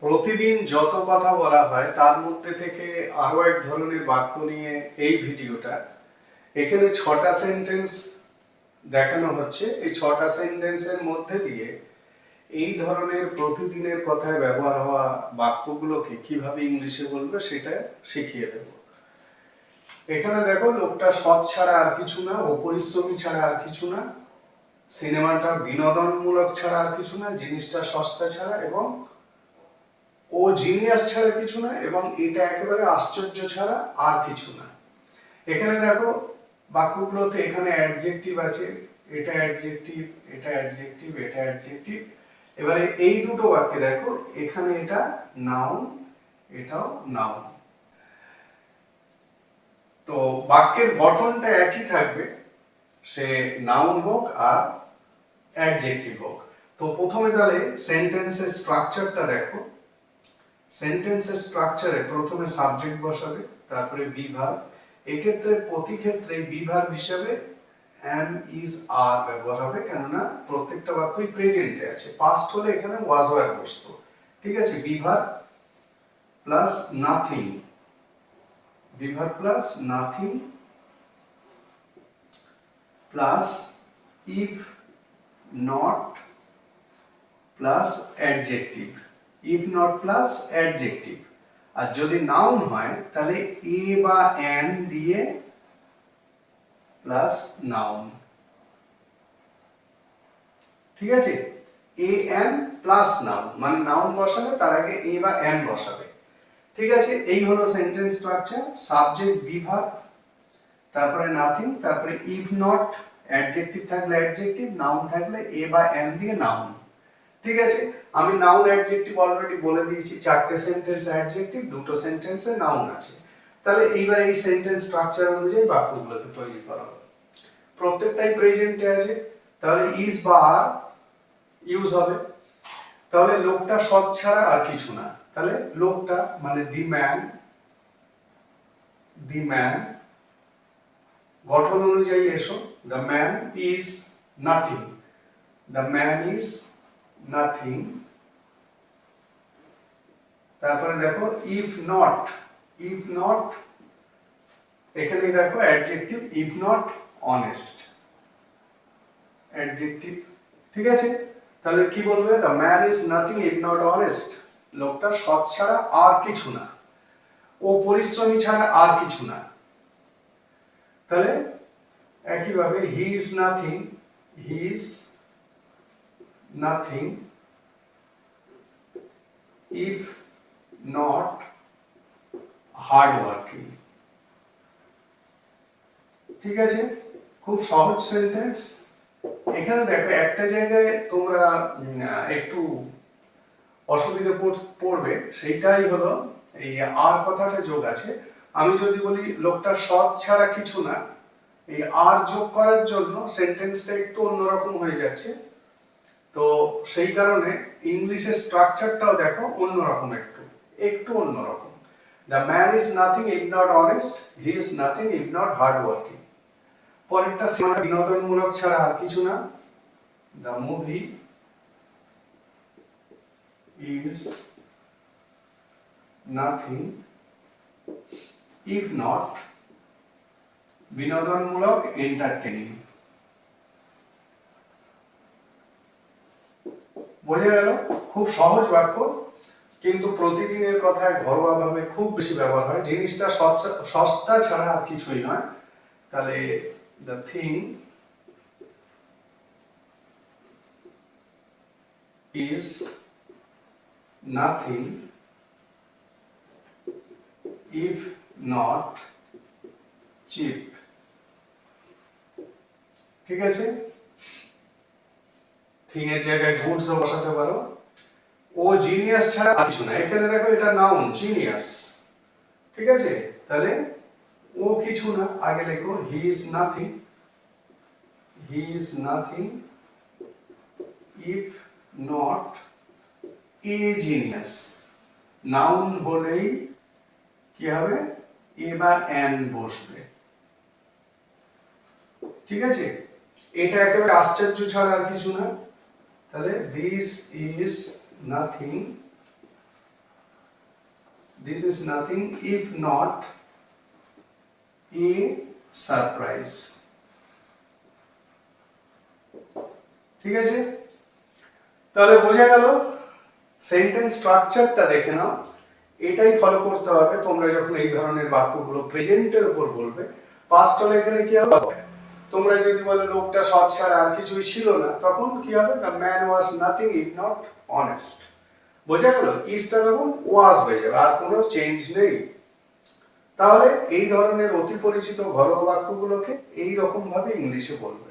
প্রতিদিন যত কথা বলা হয় তার মধ্যে থেকে আরো এক ধরনের বাক্য নিয়ে এই ভিডিওটা। এখানে 6টা সেন্টেন্স দেখানো হচ্ছে। এই 6টা সেন্টেন্সের মধ্যে দিয়ে এই ধরনের প্রতিদিনের কথায় ব্যবহার হওয়া বাক্যগুলোকে কিভাবে ইংলিশে বলবে সেটা শিখিয়ে দেব। এখানে দেখো, লোকটা সৎ ছাড়া আর কিছু না, ও পরিশ্রমী ছাড়া আর কিছু না, সিনেমাটা বিনোদনমূলক ছাড়া আর কিছু না, জিনিসটা সস্তা ছাড়া, এবং ও জিনিয়াস ছাড়া কিছু না, এবং এটা একেবারে আশ্চর্য ছাড়া আর কিছু না। এখানে দেখো বাক্যগুলোতে এখানে অ্যাডজেক্টিভ আছে, এটা অ্যাডজেক্টিভ, এটা অ্যাডজেক্টিভ, এটা অ্যাডজেক্টিভ। এবারে এই দুটো বাক্যে দেখো, এখানে এটা নাউন, এটাও নাউন। তো বাক্যের গঠনটা একই থাকবে, সে নাউন হোক আর অ্যাডজেক্টিভ হোক। তো প্রথমে তাহলে সেন্টেন্সের স্ট্রাকচারটা দেখো। সেন্টেন্সের স্ট্রাকচারে প্রথমে সাবজেক্ট বসাবে, তারপরে বি ভার্ব। এক্ষেত্রে প্রতি ক্ষেত্রে বি ভার্ব হিসেবে am is are ব্যবহার হবে, কেননা প্রত্যেকটা বাক্যই প্রেজেন্টে আছে। পাস্ট হলে এখানে was were বসতো। ঠিক আছে, be verb plus nothing, be verb plus nothing plus if not plus adjective, if not plus adjective. আর যদি নাউন হয় তাহলে এ বা অ্যান দিয়ে প্লাস নাউন। ঠিক আছে, এ অ্যান প্লাস নাউন, মানে নাউন বসাবে তার আগে এ বা অ্যান বসাবে। ঠিক আছে, এই হলো sentence structure. Subject be verb, তারপরে নাথিং, তারপরে if not, অ্যাডজেক্টিভ থাকলে অ্যাডজেক্টিভ, নাউন থাকলে এ বা অ্যান দিয়ে নাউন। ঠিক আছে, আমি নাউন অ্যাডজেক্টিভ অলরেডি বলে দিয়েছি। 4টে সেন্টেন্স অ্যাডজেক্টিভ, 2টো সেন্টেন্সে নাউন আছে। তাহলে এইবার এই সেন্টেন্স স্ট্রাকচার অনুযায়ী বাক্যগুলোকে তৈরি করা হবে। প্রত্যেকটাই প্রেজেন্টে আছে, তাহলে ইজ বা আর ইউজ হবে। তাহলে লোকটা সৎ ছাড়া আর কিছু না, তাহলে লোকটা মানে দি ম্যান। গঠন অনুযায়ী এসো, the man is nothing, the man is nothing. তারপরে দেখো ইফ নট, এখানে দেখো adjective, if not honest, adjective. ঠিক আছে, তাহলে কি বলবে? The man is nothing if not honest, লোকটা সৎ ছাড়া আর কিছু না, ও পরিশ্রমী ছাড়া আর কিছু না। তাহলে একইভাবে he is nothing if not hard working. ঠিক আছে, খুব সহজ সেন্টেন্স। এখানে দেখো একটা জায়গায় তোমরা একটু অসুবিধা পড়বে, সেইটাই হলো এই আর কথাটা যোগ আছে। আমি যদি বলি লোকটা সৎ ছাড়া কিছু না, এই আর যোগ করার জন্য সেন্টেন্সটা একটু অন্যরকম হয়ে যাচ্ছে। তো সেই কারণে ইংলিশের স্ট্রাকচারটাও দেখো অন্যরকম, একটু অন্যরকম। The man is nothing if not honest, he is nothing if not hard working. পরেরটা সিনেমা বিনোদনমূলক ছাড়া আর কিছু না, the movie is nothing if not বিনোদনমূলক এন্টারটেইনিং। বোঝা গেল? খুব সহজ বাক্য, কিন্তু প্রতিদিনের কথায় ঘরোয়াভাবে খুব বেশি ব্যবহার হয়। জিনিসটা সস্তা ছাড়া আর কিছুই নয়। তাহলে the thing is nothing if not cheap। ঠিক আছে, থিং এর জায়গায় গুডস বসাতে পারো। ও জিনিয়াস ছাড়া আর কিছু না, এখানে দেখো এটা নাউন জিনিয়াস। ঠিক আছে, তাহলে ও কিছু না, আগে লেখো he is nothing if not a genius. Noun হলেই কি হবে? এ বা অ্যান বসবে। ঠিক আছে, এটা একেবারে আশ্চর্য ছাড়া আর কিছু না, তাহলে this is nothing this is nothing if not a surprise. ঠিক আছে, তাহলে বোঝা গেল। সেন্টেন্স স্ট্রাকচারটা দেখে নাও, এটাই ফলো করতে হবে তোমরা যখন এই ধরনের বাক্যগুলো প্রেজেন্টের উপর বলবে। পাস্ট হলে এখানে কি হবে, তোমরা যদি বলো লোকটা সৎ ছাড়া আর কিছুই ছিল না, তখন কি হবে, the man was nothing if not honest. বোঝা গেল, ইজটা তখন ওয়াজ হয়ে যাবে, আর কোনো চেঞ্জ নেই। তাহলে এই ধরনের অতি পরিচিত ঘরোয়া বাক্যগুলোকে এই রকম ভাবে ইংলিশে বলবে।